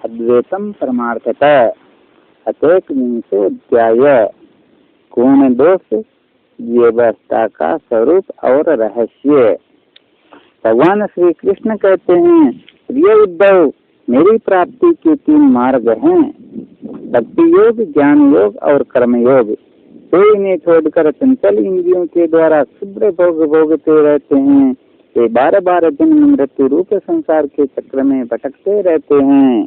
अद्वैतम परमार्थतः अतैकविंशोऽध्याय गुण दोष व्यवस्था का स्वरूप और रहस्य। भगवान श्री कृष्ण कहते हैं, प्रिय उद्धव, मेरी प्राप्ति के 3 मार्ग हैं, भक्ति योग, ज्ञान योग और कर्म योग। तो इन्हें छोड़कर चंचल इंद्रियों के द्वारा क्षुद्र भोग भोगते रहते हैं। वे बार बार जन्म मृत्यु रूप संसार के चक्र में भटकते रहते हैं।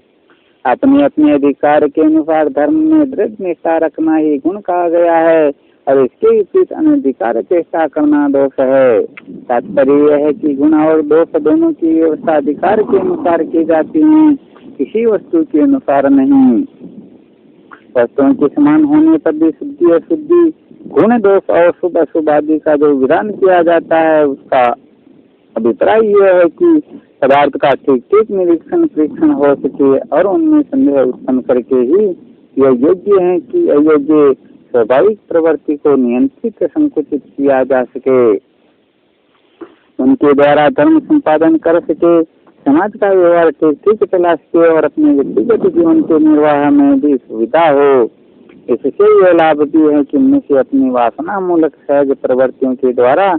अपने अपने अधिकार के अनुसार धर्म में दृढ़ निष्ठा रखना ही गुण कहा गया है और इसके विपरीत अनधिकार चेष्टा करना दोष है। तात्पर्य यह है कि गुण और दोष दोनों की व्यवस्था अधिकार के अनुसार की जाती है, किसी वस्तु के अनुसार नहीं। वस्तुओं के समान होने पर भी शुद्धि अशुद्धि, गुण दोष और शुभ अशुभ आदि का जो विधान किया जाता है, उसका अभिप्राय यह है कि पदार्थ का ठीक ठीक निरीक्षण परीक्षण हो सके और उनमें संदेह उत्पन्न करके ही यह योग्य है कि अयोग्य स्वाभाविक प्रवृत्ति को नियंत्रित संकुचित किया जा सके, उनके द्वारा धर्म संपादन कर सके, समाज का व्यवहार ठीक ठीक चला सके और अपने व्यक्तिगत जीवन के निर्वाह में भी सुविधा हो। इससे यह लाभ भी है कि मनुष्य अपनी वासना मूलक सहज प्रवृत्तियों के द्वारा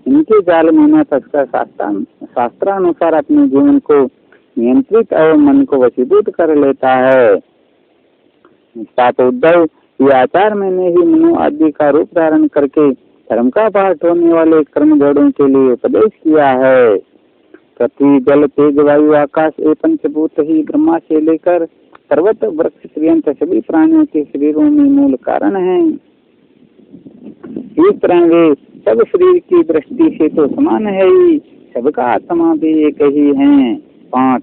इनके जाल में न फंसकर शास्त्रानुसार अपने जीवन को नियंत्रित और मन को वशीभूत कर लेता है। सात उद्धव, ये आचार मैंने ही मनु आदि का रूप धारण करके धर्म का पाठ होने वाले कर्म जोड़ों के लिए उपदेश किया है। पृथ्वी जल तेज वायु आकाश ये पंचभूत ही ब्रह्मा से लेकर पर्वत वृक्ष पर्यंत सभी प्राणियों के शरीरों में मूल कारण है। इस तरह वे सब शरीर की दृष्टि से तो समान है ही, सबका आत्मा भी एक ही है। 5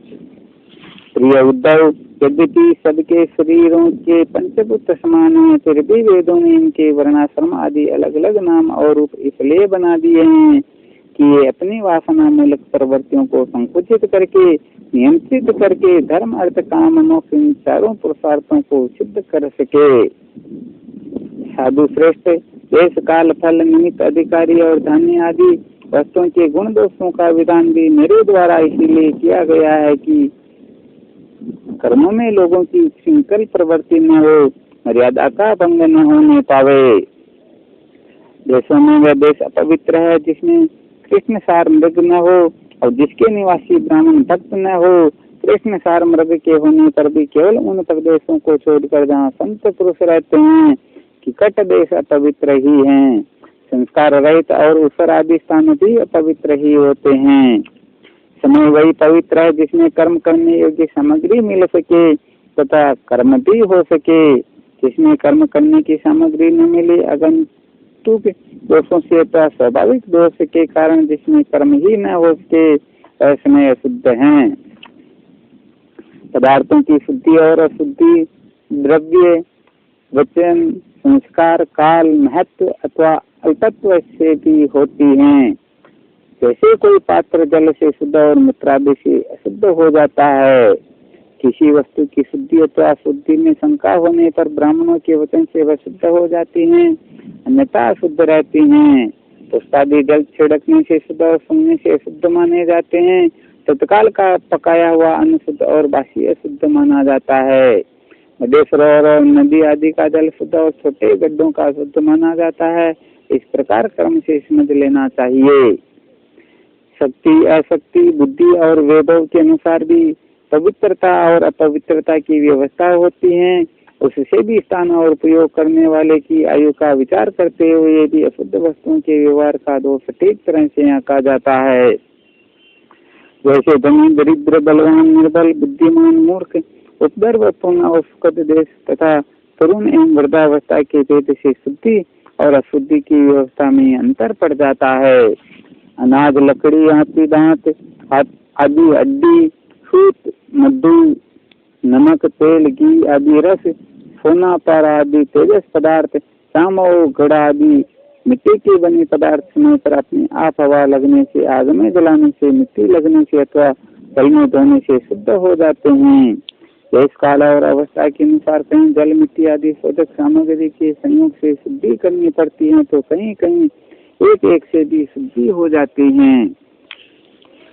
प्रिय उद्धव, यद्यपि सबके शरीरों के पंचभूत समान है, फिर भी वेदों ने इनके वर्णाश्रम आदि अलग अलग नाम और रूप इसलिए बना दिए हैं कि ये अपनी वासना मूलक प्रवृत्तियों को संकुचित करके नियंत्रित करके धर्म अर्थ काम मोक्ष इन चारों पुरुषार्थों को सिद्ध कर सके। साधु श्रेष्ठ, देश काल फल निमित्त अधिकारी और धान्य आदि वस्तुओं के गुण दोषों का विधान भी मेरे द्वारा इसीलिए किया गया है कि कर्मों में लोगों की श्रृंखल प्रवृत्ति न हो, मर्यादा का भंग न होने पावे। देशों में वह देश अपवित्र है जिसमें कृष्ण सार मृग न हो और जिसके निवासी ब्राह्मण भक्त न हो। कृष्ण सार मृग के होने पर भी केवल उन प्रदेशों को छोड़कर जहाँ संत पुरुष रहते हैं कि कट देश अपवित्र ही हैं। संस्कार रहित और उसर आदि स्थान भी अपवित्र ही होते हैं। समय वही पवित्र है जिसमें कर्म करने योग्य सामग्री मिल सके तथा कर्म भी हो सके। जिसमें कर्म करने की सामग्री न मिले अगंतुक दोषों से अथवा स्वाभाविक दोष के कारण जिसमें कर्म ही न हो सके, ऐसे अशुद्ध हैं। पदार्थों की शुद्धि और अशुद्धि द्रव्य, वचन, संस्कार, काल, महत्व अथवा अल्पत्व से भी होती हैं। जैसे कोई पात्र जल से शुद्ध और मूत्रादि से अशुद्ध हो जाता है। किसी वस्तु की शुद्धि अथवा अशुद्धि में शंका होने पर ब्राह्मणों के वचन से वह शुद्ध हो जाती हैं, अन्यथा अशुद्ध रहती हैं। पुष्पादि जल छिड़कने से शुद्ध और सुनने से अशुद्ध माने जाते हैं। तत्काल का पकाया हुआ अन्न शुद्ध और बासी अशुद्ध माना जाता है। नदी सरोवर और नदी आदि का जल शुद्ध और छोटे गड्ढों का शुद्ध माना जाता है। इस प्रकार कर्म से समझ लेना चाहिए। शक्ति अशक्ति बुद्धि और वैभव के अनुसार भी पवित्रता और अपवित्रता की व्यवस्था होती है। उससे भी स्थान और उपयोग करने वाले की आयु का विचार करते हुए भी अशुद्ध वस्तुओं के व्यवहार का दोष ठीक तरह से आंका जाता है। जैसे धनी दरिद्र बलवान निर्बल बुद्धिमान मूर्ख उपद्रव पूर्ण और सुखद देश तथा तरुण एवं वृद्धावस्था के भेद से शुद्धि और अशुद्धि की व्यवस्था में अंतर पड़ जाता है। अनाज लकड़ी हाथी दांत आदि हड्डी सूत मधु नमक तेल घी आदि रस सोना पारा आदि तेजस पदार्थ चामो घड़ा आदि मिट्टी के बने पदार्थ समय पर अपने आप हवा लगने से आग में जलाने से मिट्टी लगने से अथवा जल में धोने से शुद्ध हो जाते हैं। देश काल और अवस्था के अनुसार कहीं जल मिट्टी आदि शोधक सामग्री के संयोग से शुद्धि करनी पड़ती है तो कहीं कहीं एक एक से भी शुद्धि हो जाती हैं।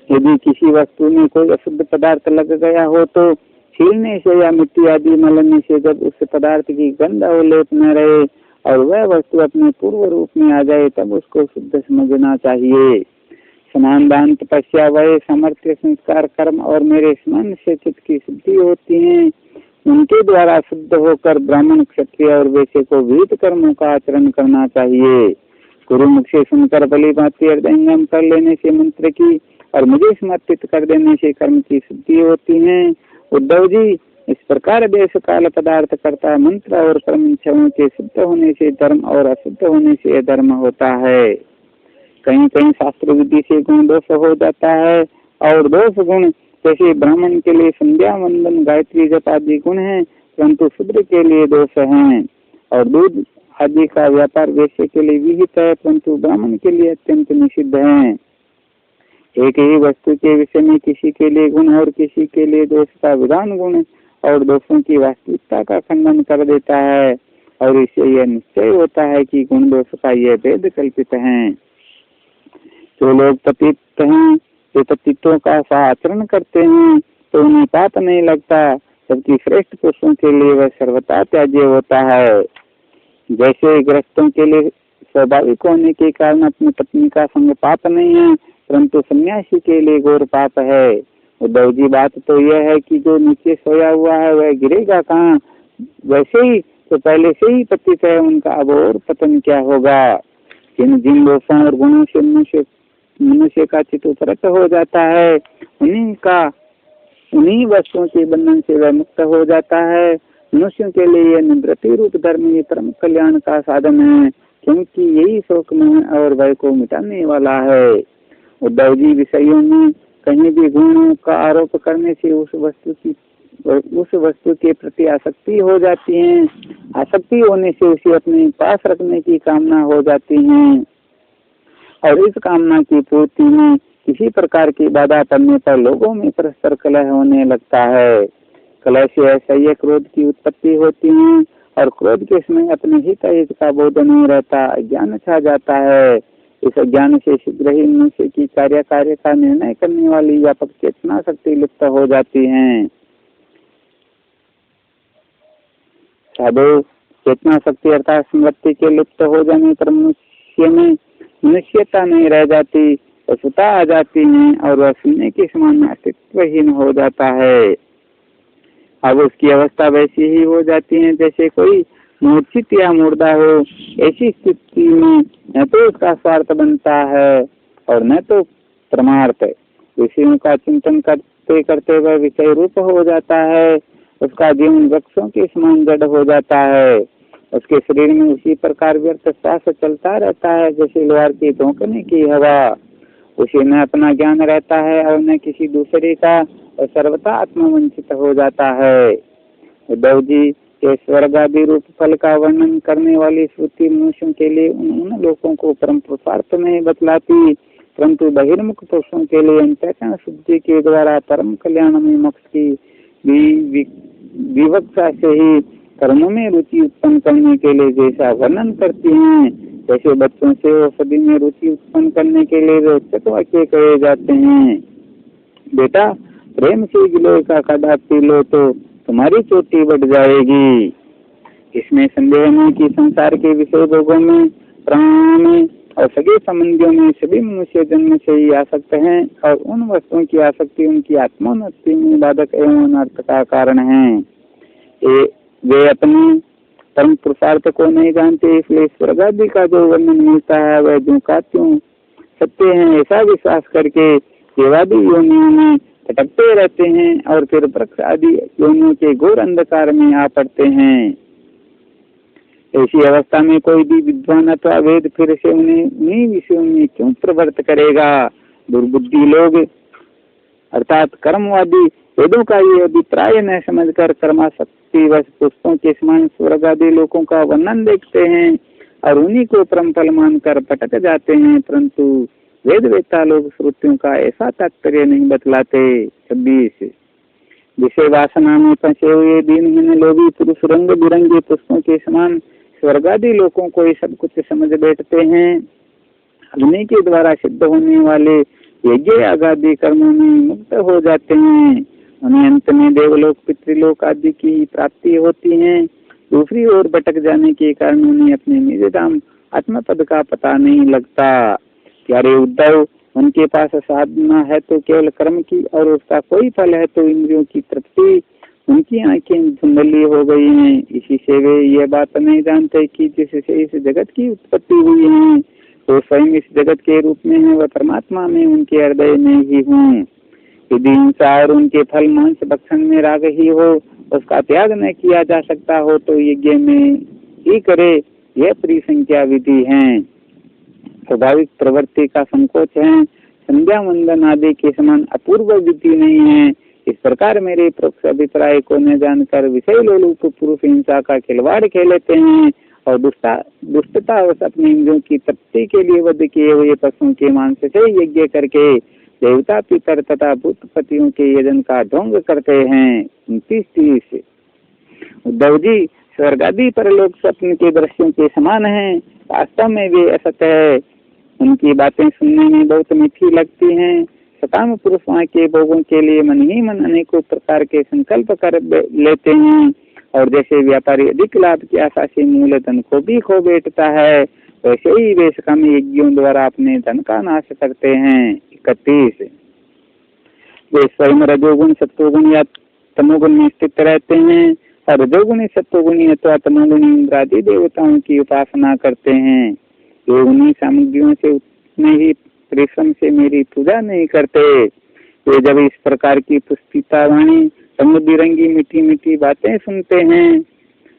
यदि किसी वस्तु में कोई अशुद्ध पदार्थ लग गया हो तो छीलने से या मिट्टी आदि मलने से जब उस पदार्थ की गंध अवलेप न रहे और वह वस्तु अपने पूर्व रूप में आ जाए तब उसको शुद्ध समझना चाहिए। स्नान दान तपस्या वह सामर्थ्य संस्कार कर्म और मेरे स्मरण से चित्त की शुद्धि होती है, उनके द्वारा शुद्ध होकर ब्राह्मण क्षत्रिय और वैश्य को विहित कर्मों का आचरण करना चाहिए। गुरु मुख से सुनकर भली भांति हृदयंगम कर लेने से मंत्र की और मुझे समर्पित कर देने से कर्म की शुद्धि होती है। उद्धव जी, इस प्रकार देश काल पदार्थ करता मंत्र और कर्म इच्छाओं के शुद्ध होने से धर्म और अशुद्ध होने से अधर्म होता है। कहीं कहीं शास्त्र विधि से गुण दोष हो जाता है और दोष गुण जैसे ब्राह्मण के लिए संध्या वंदन गायत्री जप आदि गुण है, परंतु शूद्र के लिए दोष हैं। और दूध आदि का व्यापार वैश्य के लिए विहित है, परंतु ब्राह्मण के लिए अत्यंत निषिद्ध है। एक ही वस्तु के विषय में किसी के लिए गुण और किसी के लिए दोष का विधान गुण और दोषों की वास्तविकता का खंडन कर देता है और इससे यह निश्चय होता है कि गुण दोष का यह भेद कल्पित है। जो लोग पतित हैं, जो पतितों का आचरण करते हैं तो उन्हें पाप नहीं लगता, जबकि श्रेष्ठ पुरुषों के लिए वह सर्वथा त्याज्य होता है। जैसे गृहस्थों के लिए स्वाभाविक होने के कारण अपनी पत्नी का संग पाप नहीं है, परंतु सन्यासी के लिए घोर पाप है। उद्धव जी, बात तो यह है कि जो नीचे सोया हुआ है वह गिरेगा कहाँ? वैसे ही तो पहले से ही पतित है, उनका अब और पतन क्या होगा। जिन जिन दोषों और गुणों से मनुष्य का चित्त उपरत हो जाता है, उन्हीं वस्तुओं के बंधन से वह मुक्त हो जाता है। मनुष्यों के लिए यह निवृत्ति रूप धर्म ही परम कल्याण का साधन है, क्योंकि यही शोक मोह और भय को मिटाने वाला है। उद्धव जी, विषयों में कहीं भी गुणों का आरोप करने से उस वस्तु के प्रति आसक्ति हो जाती है। आसक्ति होने से उसे अपने पास रखने की कामना हो जाती है और इस कामना की पूर्ति में किसी प्रकार की बाधा पड़ने पर लोगों में परस्पर कलह होने लगता है। कलह से असह्य क्रोध की उत्पत्ति होती है और क्रोध के समय अपने हित अहित का बोध नहीं रहता, अज्ञान छा जाता है। इस अज्ञान से शीघ्र ही मनुष्य की कार्य का निर्णय करने वाली व्यापक चेतना शक्ति लुप्त हो जाती है। साधु चेतना शक्ति अर्थात स्मृति के लुप्त हो जाने पर मनुष्य में मनुष्यता नहीं रह जाती, पशुता आ जाती है और वह सुनने के समान अस्तित्वहीन हो जाता है। अब उसकी अवस्था वैसी ही हो जाती है जैसे कोई मूर्छित या मुर्दा हो। ऐसी स्थिति में न तो उसका स्वार्थ बनता है और न तो परमार्थ। विषयों का चिंतन करते करते वह विषय रूप हो जाता है। उसका जीवन वृक्षों के समान जड़ हो जाता है। उसके शरीर में उसी प्रकार व्यर्थ श्वास चलता रहता है जैसे लोहार की धोंकने की हवा। उसे न अपना ज्ञान रहता है और न किसी दूसरे का, और सर्वथा आत्मवंचित हो जाता है। उद्धव जी के स्वर्ग आदि रूप फल का वर्णन करने वाली श्रुति मनुष्यों के लिए उन लोगों को परम पुरुषार्थ नहीं बतलाती, परंतु बहिर्मुख पुरुषों के लिए अंतःकरण शुद्धि के द्वारा परम कल्याण में मोक्ष की विवक्षा से ही कर्मों में रुचि उत्पन्न करने के लिए जैसा वर्णन करती हैं, जैसे बच्चों से औषधि में रुचि उत्पन्न करने के लिए रोचक वाक्य कहे जाते हैं। बेटा, प्रेम से गिलोय का काढ़ा पी लो तो तुम्हारी चोटी बढ़ जाएगी। इसमें संदेह नहीं कि संसार के विषय भोगों में, प्राणों में और सगे संबंधियों में सभी मनुष्य जन्म से ही आसक्त हैं और उन वस्तुओं की आसक्ति उनकी आत्मोन्नति में बाधक एवं अनर्थ का कारण है। वे अपने परम पुरुषार्थ को नहीं जानते, इसलिए स्वर्ग आदि का जो वर्णन मिलता है वह जो का त्यों सत्य है ऐसा विश्वास करके देवादि योनियों में भटकते रहते हैं और फिर वृक्ष आदि योनियों के घोर अंधकार में आ पड़ते हैं। ऐसी अवस्था में कोई भी विद्वान अथवा वेद फिर से उन्हीं विषयों में क्यों प्रवृत्त करेगा। दुर्बुद्धि लोग अर्थात कर्मवादी वेदों का ये अभिप्राय न समझकर कर्मासक्ति व पुष्पों के समान स्वर्ग आदि लोगों का वर्णन देखते हैं और उन्हीं को परम फल मानकर भटक जाते हैं, परंतु वेद वेत्ता लोग श्रुतियों का ऐसा तात्पर्य नहीं बतलाते। 26 विषय वासना में फंसे हुए दीनहीन लोभी पुरुष रंग बिरंगे पुष्पों के समान स्वर्गादि लोगों को ये सब कुछ समझ बैठते हैं। अग्नि के द्वारा सिद्ध होने वाले यज्ञ आगादि कर्मों में मुक्त हो जाते हैं उन्हें अंत में देवलोक पितृलोक आदि की प्राप्ति होती है। दूसरी ओर भटक जाने के कारण उन्हें अपने निज धाम आत्मपद का पता नहीं लगता। प्यारे उद्धव, उनके पास साधना है तो केवल कर्म की और उसका कोई फल है तो इंद्रियों की तृप्ति। उनकी आंखें धुंधली हो गई हैं, इसी से वे यह बात नहीं जानते कि जिससे इस जगत की उत्पत्ति हुई है वो स्वयं इस जगत के रूप में है, वह परमात्मा में उनके हृदय में ही हूँ। यदि हिंसा और उनके फल मांस भक्षण में राग ही हो, उसका त्याग न किया जा सकता हो तो यज्ञ में ही करे, यह परिसंख्या विधि है। स्वाभाविक प्रवृत्ति का संकोच है, संध्या वंदन आदि के समान अपूर्व विधि नहीं है। इस प्रकार मेरे परोक्ष अभिप्राय को न जानकर विषय लोलुप पुरुष हिंसा का खिलवाड़ खेलते हैं और दुष्टता अपने इंद्रियों की तृप्ति के लिए वध किए हुए पशुओं के मांस से यज्ञ करके देवता पितर तथा भूतपतियों के यजन का ढोंग करते हैं। 29-30 उद्धव जी, स्वर्ग आदि परलोक स्वप्न के दृश्यों के समान हैं, वास्तव में वे असत्य है। उनकी बातें सुनने में बहुत मीठी लगती हैं। सकाम पुरुष वहाँ के भोगों के लिए मन ही मन अनेकों प्रकार के संकल्प कर लेते हैं और जैसे व्यापारी अधिक लाभ की आशा से मूलधन को भी खो बैठता है, वैसे ही वे सकाम यज्ञों द्वारा अपने धन का नाश करते हैं। 31 वे स्वयं रजोगुण सत्वगुण या तमोगुण में स्थित रहते हैं और रजोगुणी सत्वगुणी अथवा तमोगुणी इंद्रादि देवताओं की उपासना करते हैं। वे उन्हीं सामग्रियों से उतने ही परिश्रम से मेरी पूजा नहीं करते। वे जब इस प्रकार की पुष्पिता वाणी रंग बिरंगी मीठी मीठी बातें सुनते हैं,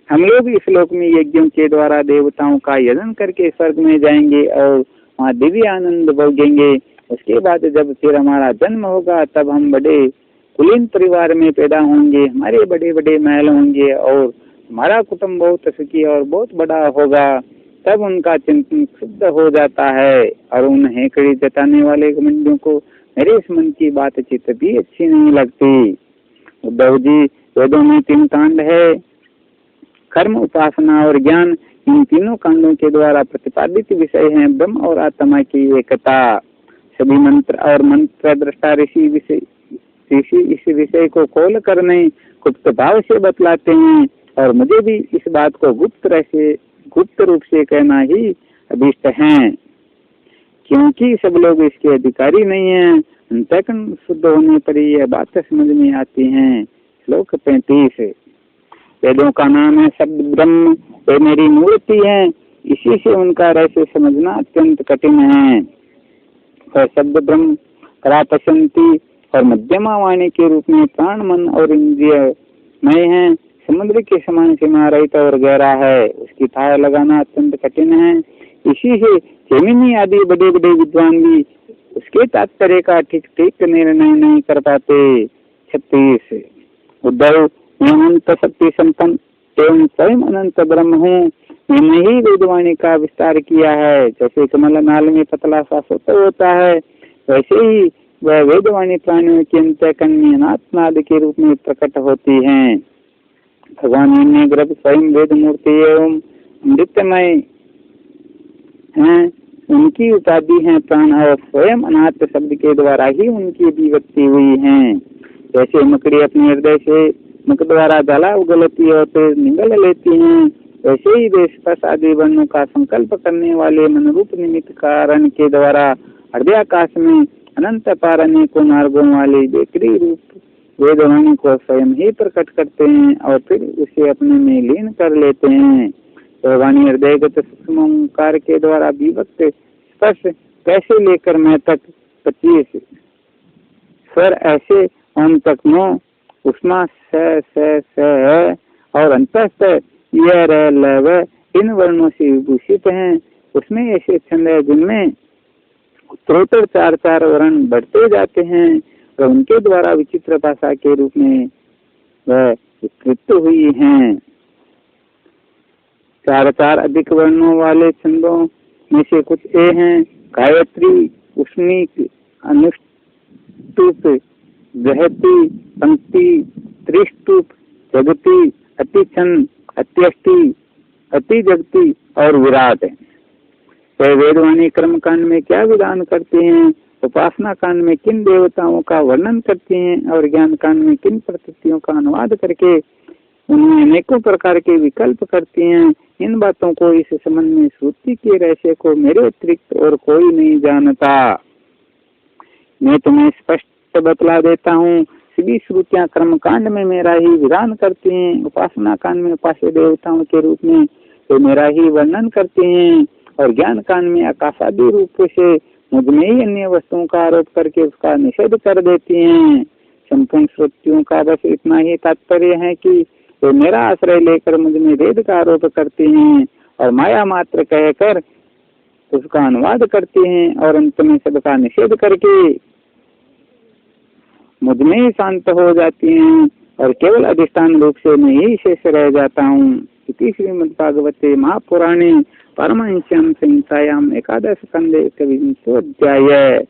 हम लोग इस लोक में यज्ञों के द्वारा देवताओं का यजन करके स्वर्ग में जाएंगे और वहाँ दिव्य आनंद भोगेंगे। उसके बाद जब फिर हमारा जन्म होगा तब हम बड़े कुलीन परिवार में पैदा होंगे, हमारे बड़े बड़े महल होंगे और हमारा कुटुंब बहुत सुखी और बहुत बड़ा होगा। तब उनका चिंतन शुद्ध हो जाता है और उन हेकड़ी जताने वाले घमंडियों को मेरे इस मन की बातचीत भी अच्छी नहीं लगती। उद्धव जी, वेदों में 3 कांड है, कर्म, उपासना और ज्ञान। इन तीनों कांडों के द्वारा प्रतिपादित विषय हैं ब्रह्म और आत्मा की एकता। सभी मंत्र और मंत्र दृष्टा ऋषि इस विषय को खोल कर नहीं गुप्त भाव से बतलाते हैं और मुझे भी इस बात को गुप्त रूप से कहना ही अभिष्ट है, क्योंकि सब लोग इसके अधिकारी नहीं हैं। अंतःकरण शुद्ध होने पर ही यह बात समझ में आती है। श्लोक 35 वेदों का नाम है शब्द ब्रह्म, वे मेरी मूर्ति है, इसी से उनका रहस्य समझना अत्यंत कठिन है। और शब्द ब्रह्म परापशंति और मध्यमा वाणी के रूप में प्राण मन और इंद्रियमय है, समुद्र के समान सीमा रहित और गहरा है, उसकी थाह लगाना अत्यंत कठिन है। इसी से जैमिनी आदि बड़े बड़े विद्वान भी उसके तात्पर्य का ठीक ठीक निर्णय नहीं कर पाते। 36 उद्धव, मैं अनंत शक्ति संपन्न एवं स्वयं अनंत ब्रह्म हूँ, मैंने ही वेदवाणी का विस्तार किया है। जैसे कमल नाल में पतला सा सोता होता है, वैसे ही वह वेदवाणी प्राणियों के अंतःकरण में अनात्माद के रूप में प्रकट होती हैं। भगवान ने गर्भ स्वयं वेद मूर्ति एवं अमृतमय हैं, उनकी उपाधि है प्राण और स्वयं अनाथ शब्द के द्वारा ही उनकी अभिव्यक्ति हुई है। जैसे मकड़ी अपने हृदय से मुख द्वारा जला उगलती है और फिर निगल लेती हैं, वैसे ही वे स्पर्श आदि वर्णों का संकल्प करने वाले मनरूप निमित्त कारण के द्वारा हृदयाकाश में अनंत पारने को मार्गों वाले बेकरी रूप वेदवाणी को स्वयं ही प्रकट करते हैं और फिर उसे अपने में लीन कर लेते हैं। वेदवाणी हृदयगत सूक्ष्म ओंकार के द्वारा विभक्त स्पर्श कैसे लेकर मैं तक 25 स्वर ऐसे ओम तक नो उष्मा स है और अंतस्थ यह र ल इन वर्णों से विभूषित हैं। उसमें ऐसे छंद है जिनमें उत्तरोत्तर 4 वर्ण बढ़ते जाते हैं और उनके द्वारा विचित्र भाषा के रूप में वह विकृत हुई हैं। 4 अधिक वर्णों वाले छंदों में से कुछ ये हैं: गायत्री, उष्णिक, अनुष्टुप, बृहति, पंक्ति, त्रिष्टुप, जगति, अतिछंद, अत्यष्टि, अतिजगति और विराट। वे वेदवाणी कर्मकांड में क्या विधान करते हैं उपासना कांड में किन देवताओं का वर्णन करती हैं और ज्ञान कांड में किन प्रतीतियों का अनुवाद करके उनमें अनेकों प्रकार के विकल्प करती हैं। इन बातों को इस संबंध में श्रुति के रहस्य को मेरे अतिरिक्त और कोई नहीं जानता। मैं तुम्हें स्पष्ट बतला देता हूँ, सभी श्रुतियाँ कर्म कांड में मेरा ही विधान करती हैं, उपासना कांड में उपास्य देवताओं के रूप में तो मेरा ही वर्णन करते हैं और ज्ञान कांड में आकाशादि रूप से मुझ में ही अन्य वस्तुओं का आरोप करके उसका निषेध कर देती हैं। संपूर्ण श्रुतियों का बस इतना ही तात्पर्य है कि वे मेरा आश्रय लेकर मुझ में वेद का आरोप करते हैं और माया मात्र कहकर उसका अनुवाद करते हैं और अंत में सबका निषेध करके मुझ में ही शांत हो जाती हैं और केवल अधिष्ठान रूप से मैं ही शेष रह जाता हूँ। इति श्रीमद्भागवते महापुराणे पारमहंस्यां संहितायां एकादश स्कंधे 21वां अध्याय।